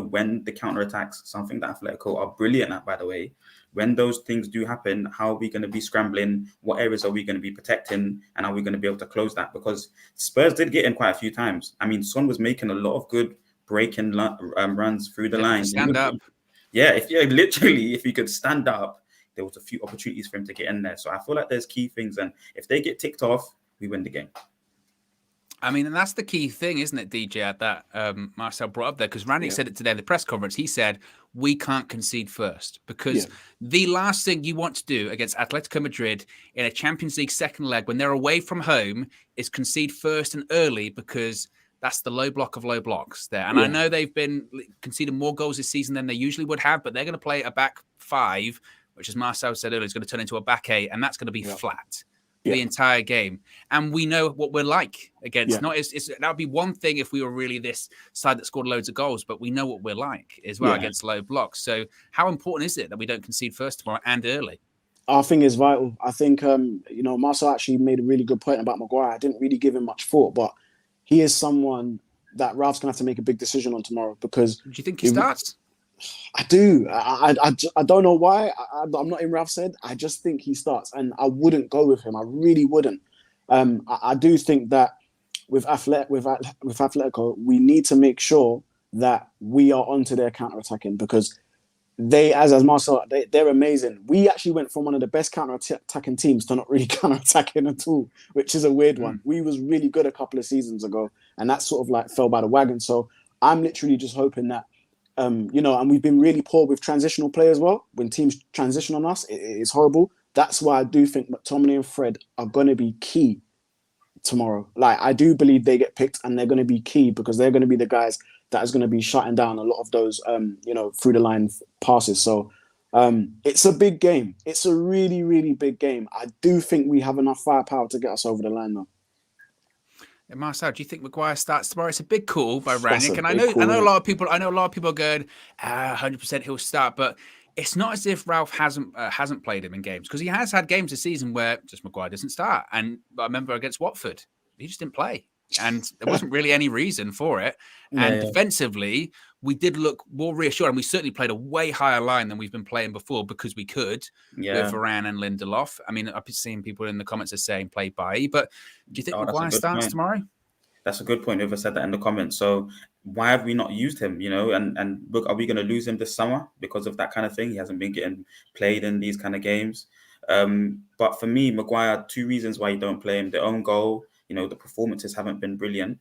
When the counter-attacks, something that Atletico are brilliant at, by the way, when those things do happen, how are we going to be scrambling? What areas are we going to be protecting? And are we going to be able to close that? Because Spurs did get in quite a few times. I mean, Son was making a lot of good breaking runs through the lines. Stand up. Yeah, if he could stand up, there was a few opportunities for him to get in there. So I feel like there's key things. And if they get ticked off, we win the game. I mean, and that's the key thing, isn't it, DJ, that Marcel brought up there? Because Rangnick said it today in the press conference. He said, we can't concede first. Because the last thing you want to do against Atletico Madrid in a Champions League second leg when they're away from home is concede first and early, because that's the low block of low blocks there. And I know they've been conceding more goals this season than they usually would have, but they're going to play a back five which, as Marcel said earlier, is going to turn into a back eight, and that's going to be flat Yeah. the entire game. And we know what we're like against. Yeah. That would be one thing if we were really this side that scored loads of goals, but we know what we're like as well against low blocks. So how important is it that we don't concede first tomorrow and early? I think it's vital. I think, Marcel actually made a really good point about Maguire. I didn't really give him much thought, but he is someone that Ralph's going to have to make a big decision on tomorrow because... Do you think he starts? I do. I don't know why. I'm not in Ralph's head. I just think he starts, and I wouldn't go with him. I really wouldn't. I do think that with Atletico, we need to make sure that we are onto their counter-attacking because they, as Marcel, they're amazing. We actually went from one of the best counter-attacking teams to not really counter-attacking at all, which is a weird one. We was really good a couple of seasons ago, and that sort of like fell by the wagon. So I'm literally just hoping that, and we've been really poor with transitional play as well. When teams transition on us, it's horrible. That's why I do think McTominay and Fred are going to be key tomorrow. Like, I do believe they get picked and they're going to be key because they're going to be the guys that is going to be shutting down a lot of those, through the line passes. So it's a big game. It's a really, really big game. I do think we have enough firepower to get us over the line, though. And Marcel, do you think Maguire starts tomorrow? It's a big call by Rangnick, and I know a lot of people are going, 100% he'll start, but it's not as if Ralph hasn't played him in games because he has had games this season where just Maguire doesn't start. And I remember against Watford, he just didn't play. And there wasn't really any reason for it. And defensively, we did look more reassured. And we certainly played a way higher line than we've been playing before because we could with Varane and Lindelof. I mean, I've been seeing people in the comments are saying play by. But do you think Maguire starts tomorrow? That's a good point. Whoever said that in the comments. So why have we not used him? And look, are we going to lose him this summer because of that kind of thing? He hasn't been getting played in these kind of games. But for me, Maguire, 2 reasons why you don't play him. The own goal. The performances haven't been brilliant.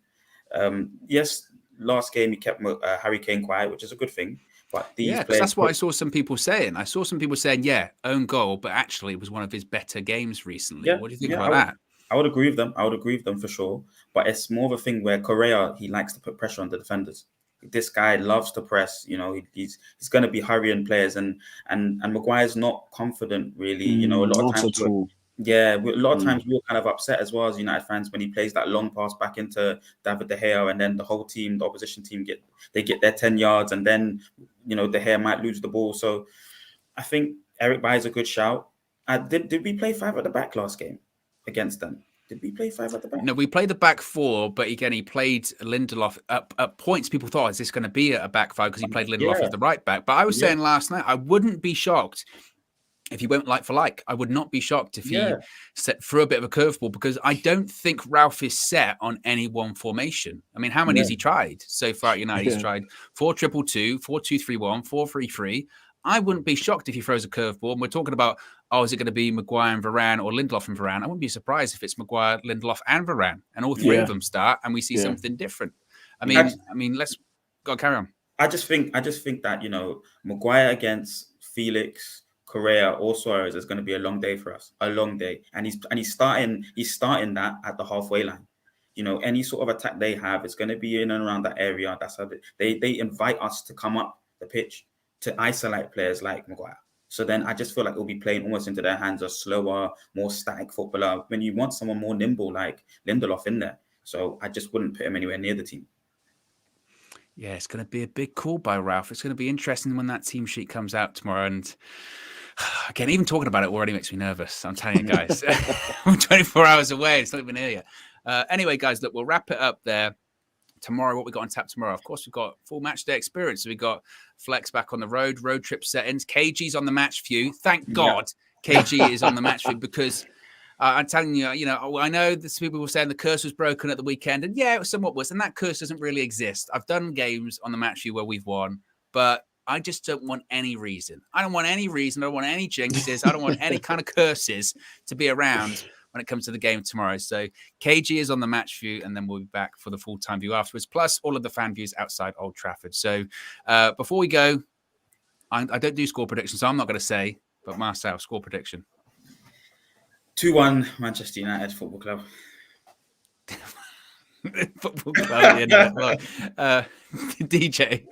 Yes, last game he kept Harry Kane quiet, which is a good thing. But that's what I saw some people saying. I saw some people saying, own goal, but actually it was one of his better games recently. What do you think about that? I would agree with them. For sure. But it's more of a thing where Correa, he likes to put pressure on the defenders. This guy loves to press. He's going to be hurrying players, and Maguire's not confident really. A lot of times. A lot of times we were kind of upset as well as United fans when he plays that long pass back into David De Gea, and then the whole team, the opposition team, get their 10 yards, and then De Gea might lose the ball. So I think Eric Bailly's a good shout. Did we play 5 at the back last game against them? Did we play 5 at the back? No, we played the back 4, but again, he played Lindelof at points. People thought, is this going to be a back 5 because he played Lindelof as the right back? But I was saying last night, I wouldn't be shocked if he went like for like. I would not be shocked if he threw a bit of a curveball because I don't think Ralph is set on any one formation. I mean, how many has he tried so far at United? He's tried 4-2-2-2, 4-2-3-1, 4-3-3. I wouldn't be shocked if he throws a curveball. And we're talking about, is it going to be Maguire and Varane or Lindelof and Varane? I wouldn't be surprised if it's Maguire, Lindelof and Varane and all 3 of them start and we see something different. I mean, let's go carry on. I just think that, Maguire against Felix, Correa or Suarez is going to be a long day for us, a long day. And he's starting that at the halfway line. Any sort of attack they have is going to be in and around that area. That's how they invite us to come up the pitch to isolate players like Maguire. So then I just feel like it'll be playing almost into their hands, a slower, more static footballer when you want someone more nimble like Lindelof in there. So I just wouldn't put him anywhere near the team. Yeah, it's going to be a big call by Ralph. It's going to be interesting when that team sheet comes out tomorrow. And again, even talking about it already makes me nervous. I'm telling you guys, I'm 24 hours away. It's not even here yet. Anyway, guys, look, we'll wrap it up there. Tomorrow, what we got on tap tomorrow? Of course, we've got full match day experience. So we got Flex back on the road trip settings. KG's on the match view. Thank God KG is on the match view because I'm telling you, I know there's people were saying the curse was broken at the weekend, and it was somewhat worse. And that curse doesn't really exist. I've done games on the match view where we've won, but I just don't want any reason. I don't want any reason. I don't want any jinxes. I don't want any kind of curses to be around when it comes to the game tomorrow. So KG is on the match view, and then we'll be back for the full-time view afterwards, plus all of the fan views outside Old Trafford. So before we go, I don't do score predictions, so I'm not going to say, but Marcel, score prediction. 2-1 Manchester United Football Club. Football Club, DJ.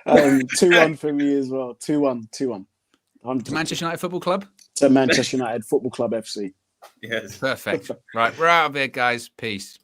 2-1 for me as well. 2-1. To Manchester United Football Club? To Manchester United Football Club FC. Yes. Perfect. Right, we're out of here, guys. Peace.